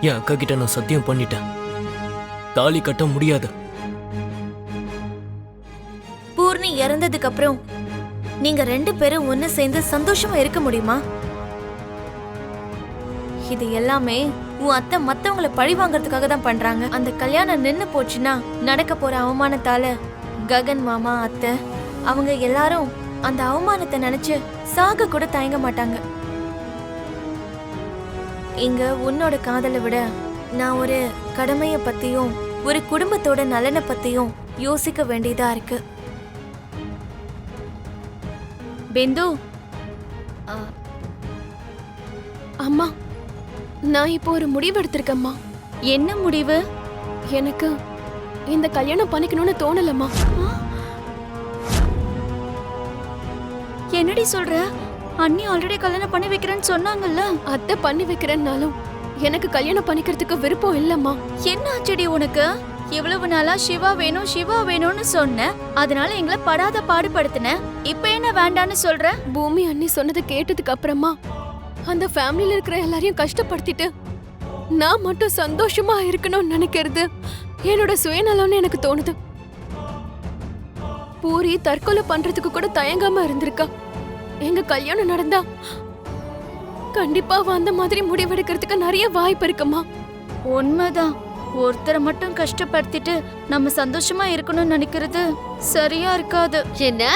என் அக்கா கிட்ட நான் சத்தியம் பண்ணிட்டேன், தாலி கட்ட முடியாது. பூர்ணி இறந்ததுக்கு அப்புறம் நீங்க 2 பேரும் ஒன்னு சேர்ந்து சந்தோஷமா இருக்க முடியுமா? இது எல்லாமே உன் அத்தை மத்தவங்களை பழி வாங்கறதுக்காக தான் பண்றாங்க. அந்த கல்யாணம் நின்னு போச்சுன்னா நடக்க போற அவமானத்தால ககன் மாமா, அத்தை அவங்க எல்லாரும் அந்த அவமானத்தை நினைச்சு சாக கூட தயங்க மாட்டாங்க. இங்க உன்னோட காதலை விட நான் ஒரு கடமைய பத்தியும் ஒரு குடும்பத்தோட நலனை பத்தியும் யோசிக்க வேண்டியதா இருக்கு. பிந்து, அம்மா, நான் இப்போ ஒரு முடிவு எடுத்திருக்கேம்மா. என்ன முடிவு? எனக்கு இந்த கல்யாணம் பண்ணிக்கணும்னு தோணலம்மா. என்னடி சொல்ற? அண்ணி ஆல்ரெடி கல்யாணம் பண்ணி வைக்கிறேன்னு சொன்னாங்கல்ல. அத்தை பண்ணி வைக்கிறேன்னாலும் எனக்கு கல்யாணம் பண்ணிக்கிறதுக்கு விருப்பம் இல்லம்மா. என்ன ஆச்சடி உனக்கு? இவ்வளவு நாளா சிவா வேணும் சிவா வேணும்னு சொன்ன, அதனால எங்களை படாத பாடுபடுத்தின. இப்ப என்ன வேண்டான்னு சொல்ற? பூமி அண்ணி சொன்னதை கேட்டதுக்கு அப்புறமா அந்த ஃபேமிலில இருக்கிற எல்லாரையும் கஷ்டப்படுத்திட்டு நான் மட்டும் சந்தோஷமா இருக்கணும்னு நினைக்கிறது என்னோட சுயநலம்னு எனக்கு தோணுது. பூரி தற்கொலை பண்றதுக்கு கூட தயங்காம இருந்திருக்கா. எங்க கல்யாணம் நடந்தா கண்டிப்பா அந்த மாதிரி முடிவெடுக்கிறதுக்கு நிறைய வாய்ப்பு இருக்குமா. உண்மைதான். ஒருத்தரை மட்டும் கஷ்டப்படுத்திட்டு நம்ம சந்தோஷமா இருக்கணும்னு நினைக்கிறது சரியா இருக்காது. என்ன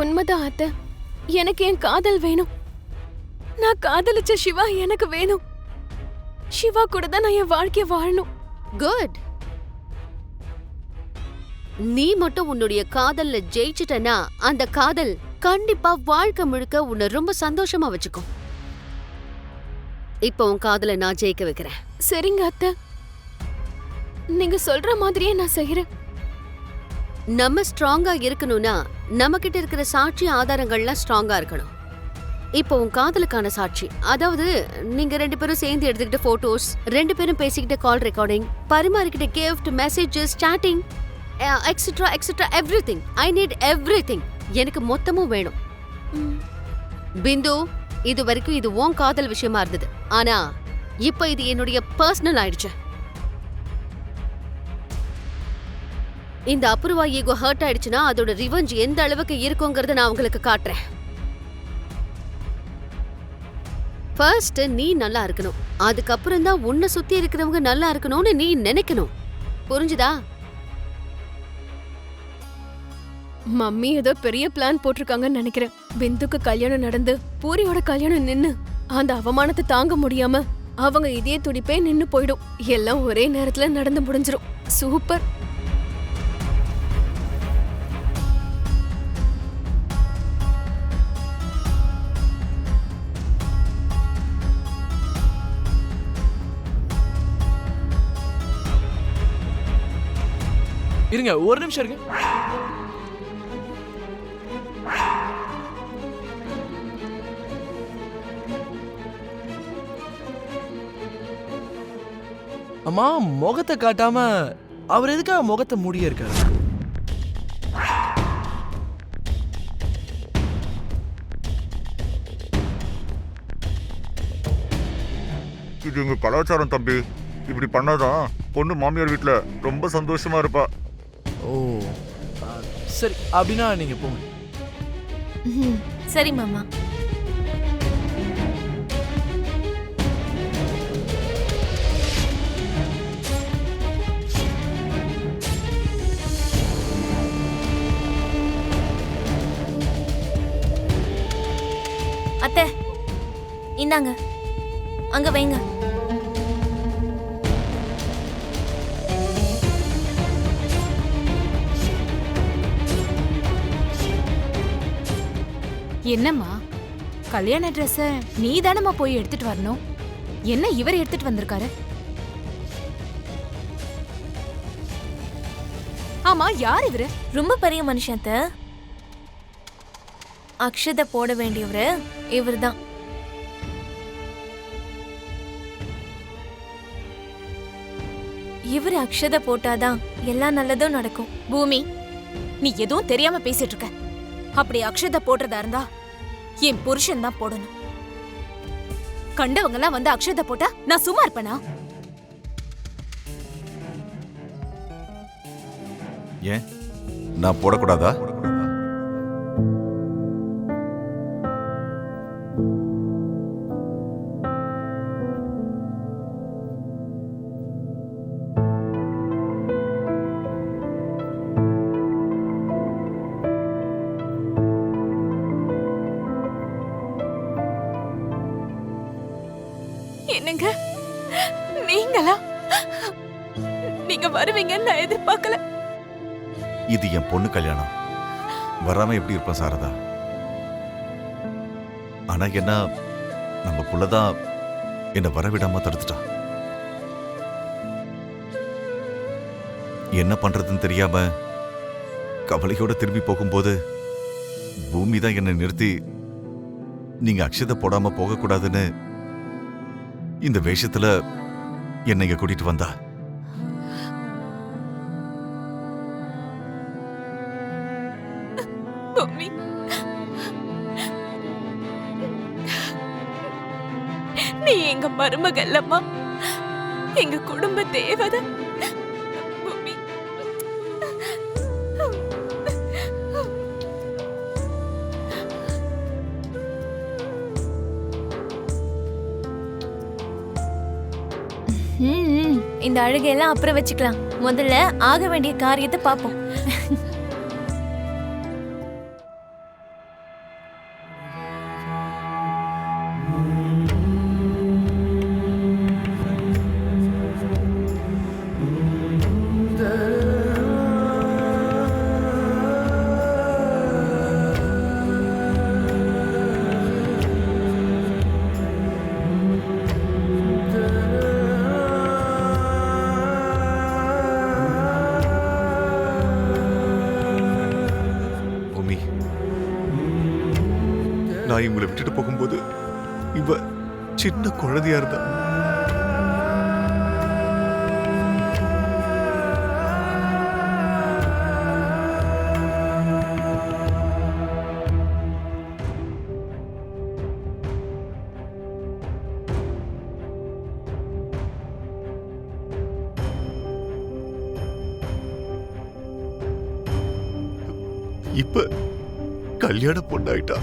உண்மைதான் அத்தை. எனக்கு என் காதல் வேணும். நான் காதலிச்ச சிவா எனக்கு வேணும். சிவா கூட தான் நான் என் வாழ்க்கைய வாழணும். குட். நீ மட்டும் உன்னுடைய காதல்ல ஜெயிச்சிட்டனா அந்த காதல் கண்டிப்பா வாழ்க்கை முழுக்க உன்னை ரொம்ப சந்தோஷமா வச்சுக்கும். இப்ப உன் காதலை நான் ஜெயிக்க வைக்கிறேன். சரிங்க அத்தை, நீங்க சொல்ற மாதிரியே நான் செய்யறேன். நம்ம ஸ்ட்ராங்கா இருக்கணும்னா நம்ம கிட்ட இருக்கிற சாட்சி ஆதாரங்கள்லாம் ஸ்ட்ராங்கா இருக்கணும். இப்போ உன் காதலுக்கான சாட்சி, அதாவது நீங்க 2 பேரும் சேர்ந்து எடுத்துக்கிட்ட போட்டோஸ், 2 பேரும் பேசிக்கிட்ட கால் ரெக்கார்டிங், பரிமாறிக்கிட்ட gift, messages, chatting, etcetera etcetera everything. I need everything. எனக்கு மொத்தமும் வேணும். பிந்து, இது வரைக்கும் இது உன் காதல் விஷயமா இருந்தது. ஆனா இப்ப இது என்னுடைய பர்சனல் ஆயிடுச்சு. இந்த அப்ரூவா ஈகோ ஹர்ட் ஆயிடுச்சுன்னா அதோட ரிவெஞ்ச் எந்த அளவுக்கு இருக்குங்கிறத நான் உங்களுக்கு காட்டுறேன். ஃபர்ஸ்ட் நீ நல்லா இருக்கணும், அதுக்கப்புறம் தான் உன்னை சுத்தி இருக்கிறவங்க நல்லா இருக்கணும்னு நீ நினைக்கணும். புரிஞ்சுதா? மம்மி ஏதோ பெரிய பிளான் போட்டிருக்காங்கன்னு நினைக்கிறேன். பிந்துக்கு கல்யாணம் நடந்து பூரியோட கல்யாணம் நின்னு அந்த அவமானத்தை தாங்க முடியாம அவங்க இதே துடிப்பே நின்னு போயிடும். எல்லாம் ஒரே நேரத்துல நடந்து முடிஞ்சிரும். சூப்பர். இருங்க, ஒரு நிமிஷம் இருங்க. அம்மா, முகத்தை காட்டாம அவர் எதுக்காக முகத்தை மூடியே இருக்காரு? இது எங்க கலாச்சாரம் தம்பி. இப்படி பண்ணாதான் பொண்ணு மாமியார் வீட்டுல ரொம்ப சந்தோஷமா இருப்பா. ஓ, சரி, அப்படின்னா நீங்க போங்க. சரி மாமா. அத்தை, இந்தாங்க, அங்க வைங்க. என்னம்மா, கல்யாண ட்ரெஸ்ஸ நீ தானம்மா போய் எடுத்துட்டு வரணும். என்ன இவர் எடுத்துட்டு வந்திருக்காரு? ஆமா, யார் இவரு? ரொம்ப பெரிய மனுஷன் அத்தை. அக்ஷதை போட வேண்டியவரு இவர்தான். இவர் அக்ஷதை போட்டாதான் எல்லா நல்லதும் நடக்கும். பூமி, நீ எதுவும் தெரியாம பேசிட்டு இருக்க. அப்படி அக்ஷதை போடுறதா இருந்தா என் புருஷன் தான் போடணும். கண்டவங்க எல்லாம் வந்து அக்ஷதை போட்டா நான் சும்மா இருப்பேனா? ஏன் நான் போடக்கூடாதா? என்னங்க நீங்களா? நீங்க வருவீங்கன்னு நான் எதிர்பார்க்கல. இது என் பொண்ணு கல்யாணம், வராம எப்படி இருப்பேன் சாரதா? ஆனா என்ன, நம்ம புள்ளதான் என்ன வரவிடாம தடுத்துட்டான். என்ன பண்றதுன்னு தெரியாம கவலையோட திரும்பி போகும்போது பூமி தான் என்னை நிறுத்தி நீங்க அக்ஷதை போடாம போகக்கூடாதுன்னு இந்த வேஷத்துல என்னை இங்க கூட்டிட்டு வந்தா. பூமி, நீ எங்க மருமகல்லம்மா, எங்க குடும்ப தேவதை. பூமி, இந்த அழுகையெல்லாம் அப்புறம் வச்சுக்கலாம். முதல்ல ஆக வேண்டிய காரியத்தை பார்ப்போம். நான் இவங்களை விட்டுட்டு போகும்போது இவ சின்ன குழந்தையா இருந்தா. இப்ப கல்யாண பொண்ணாயிட்டா.